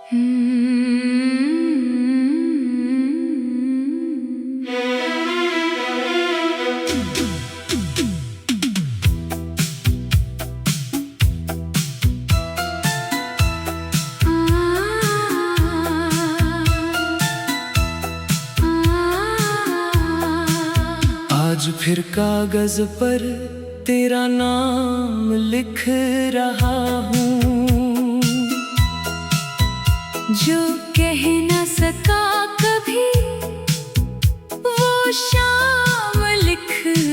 आज फिर कागज पर तेरा नाम लिख रहा हूँ, जो कह न सका कभी वो शाम लिख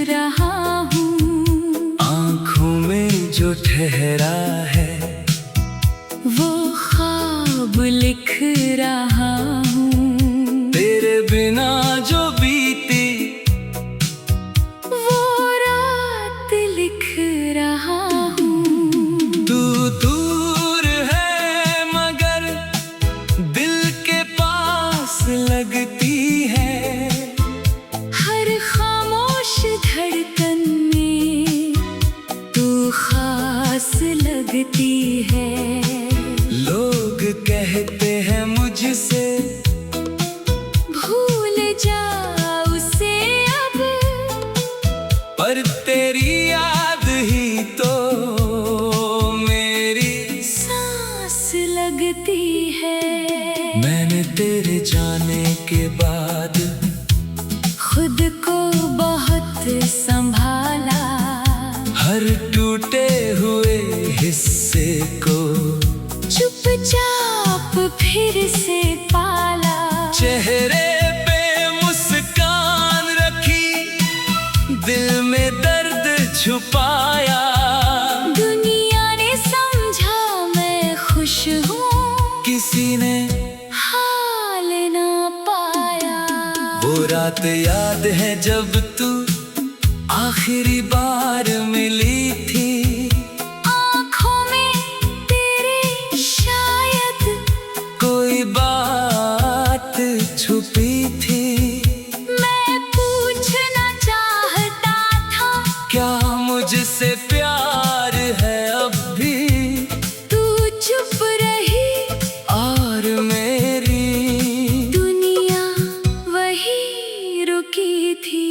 रहा हूँ। आँखों में जो ठहरा है वो ख्वाब लिख रहा हूँ। तेरे बिना जो बीती वो रात लिख रहा हूँ। तू दूर है मगर दिल के पास लगती है। हर खामोश धड़कन में तू खास लगती है। लोग कहते हैं मुझसे भूल जा उसे अब, पर तेरी याद ही तो मेरी सांस लगती है। मैंने तेरे जाने के बाद खुद को बहुत संभाला, हर टूटे हुए हिस्से को चुपचाप फिर से पाला। चेहरे पे मुस्कान रखी, दिल में दर्द छुपाया। दुनिया ने समझा मैं खुश हूँ, किसी ने हाल ना पाया। वो रात याद है जब तू आखिरी बार मिली थी। आँखों में तेरे शायद कोई बात छुपी थी। मैं पूछना चाहता था, क्या मुझसे प्यार है अब भी? तू चुप रही और मेरी दुनिया वही रुकी थी।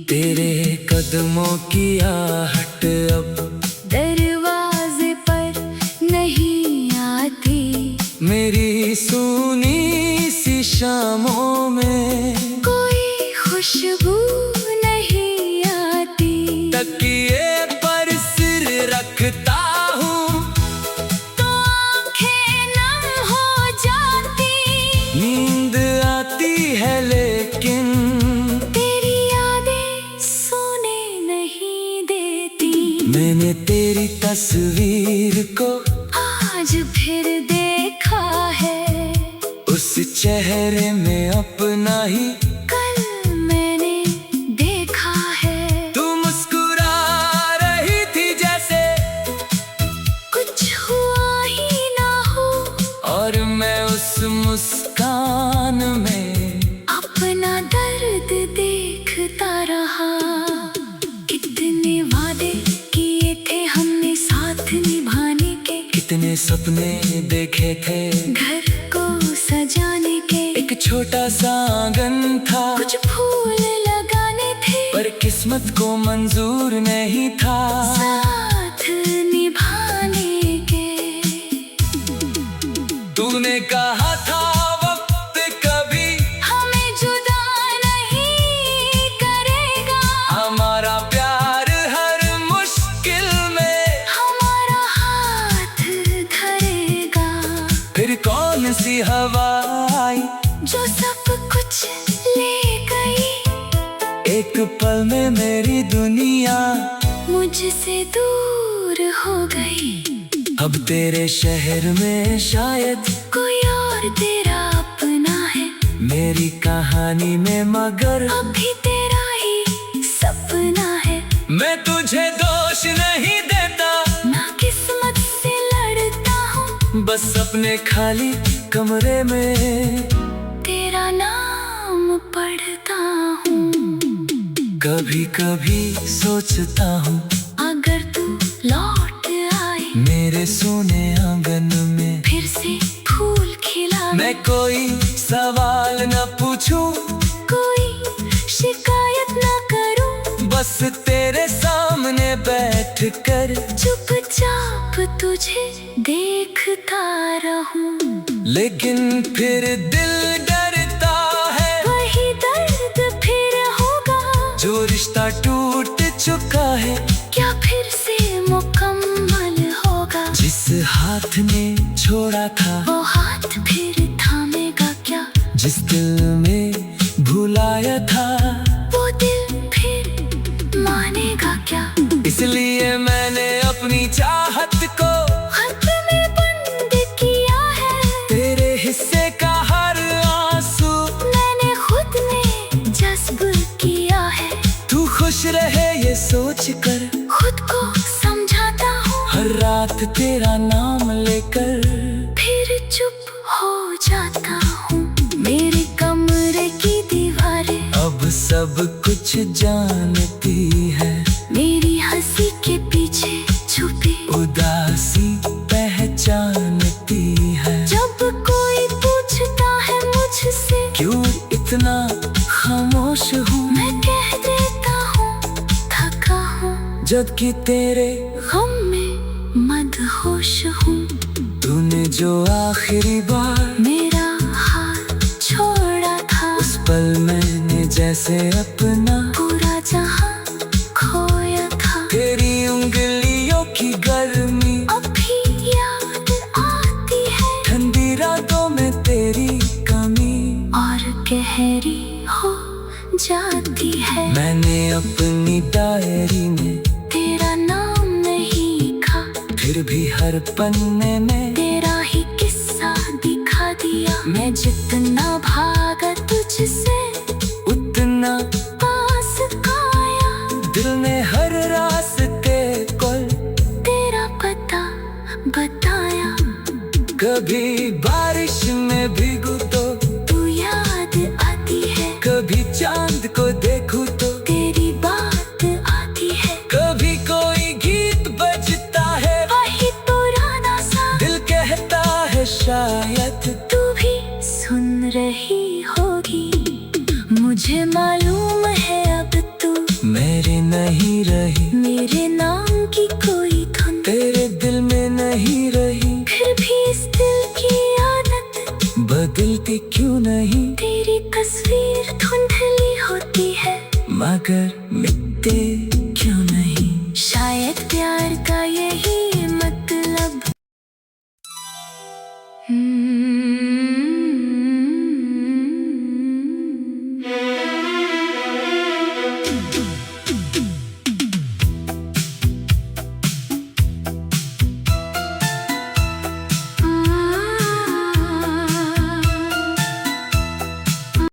तेरे कदमों की आहट अब दरवाजे पर नहीं आती, मेरी सुनी सी शामों में कोई खुशबू नहीं आती। तकिए पर सिर रखता हूँ, तो आंखें नम हो जाती। नींद आती है लेकिन तेरी यादें सोने नहीं देती। मैंने तेरी तस्वीर को आज फिर देखा है, उस चेहरे में अपना ही कल मैंने देखा है। तू मुस्कुरा रही थी जैसे कुछ हुआ ही ना हो, और मैं उस मुस्कान में अपना दर्द देखता रहा। कितने वादे किए थे हमने साथ निभाने के, कितने सपने देखे थे घर को सजाने के। एक छोटा सा आंगन था, कुछ फूल लगाने थे, पर किस्मत को मंजूर नहीं था साथ निभाने के। तूने कहा था वक्त कभी हमें जुदा नहीं करेगा, हमारा प्यार हर मुश्किल में हमारा हाथ धरेगा। फिर कौन सी हवा आई जो सब कुछ ले गई, एक पल में मेरी दुनिया मुझसे दूर हो गई। अब तेरे शहर में शायद कोई और तेरा अपना है, मेरी कहानी में मगर अभी तेरा ही सपना है। मैं तुझे दोष नहीं देता, ना किस्मत से लड़ता हूँ, बस अपने खाली कमरे में तेरा नाम पढ़ता हूँ। कभी कभी सोचता हूँ अगर तू लौट आए मेरे सोने आंगन में फिर से फूल मैं कोई सवाल न पूछूं, कोई शिकायत ना करूं, बस तेरे सामने बैठ कर चुपचाप तुझे देखता रहूं। लेकिन फिर दिल डरता है, वही दर्द फिर होगा जो रिश्ता टूट चुका है। क्या फिर से मुकम्मल होगा? जिस हाथ ने छोड़ा था वो हाथ फिर थामेगा क्या? जिस दिल में भुलाया था वो दिल फिर मानेगा क्या? इसलिए मैंने अपनी चाहत को खत में बंद किया है, तेरे हिस्से का हर आंसू मैंने खुद में जज्ब किया है। तू खुश रहे ये सोच कर, खुद को समझाता हूँ, हर रात तेरा नाम लेकर फिर चुप हो जाता हूँ। मेरे कमरे की दीवारें अब सब कुछ जानती है, मेरी हंसी के पीछे छुपी उदासी पहचानती है। जब कोई पूछता है मुझसे क्यों इतना खामोश हूँ, मैं कह देता हूँ थका हूँ, जबकि तेरे गम में मदहोश हूँ। तूने जो आखिरी बार मेरा हाथ छोड़ा था, उस पल मैंने जैसे अपना पूरा जहां खोया था। तेरी उंगलियों की गर्मी अब भी याद आती है ठंडी रातों में तेरी कमी, और गहरी हो जाती है। मैंने अपनी डायरी में तेरा नाम नहीं लिखा, फिर भी हर पन्ने में तेरा ही किस्सा दिखा दिया। मैं जितना भागा तुझसे उतना पास आया, दिल ने हर रास्ते को तेरा पता बताया। कभी बारिश में भीगू तो तू याद आती है, कभी चांद को देखूं तो तेरी बात आती है। कभी कोई गीत बजता है, वही पुराना सा दिल कहता है शायद तू भी सुन रही होगी। मुझे मालूम है अब तू मेरे नहीं रही, मेरे नाम की कोई धुन तेरे दिल में नहीं रही। फिर भी इस दिल की आदत बदलती क्यों नहीं, तेरी तस्वीर धुंधली होती है, मगर मिटते क्यों नहीं। शायद प्यार का यही मतलब।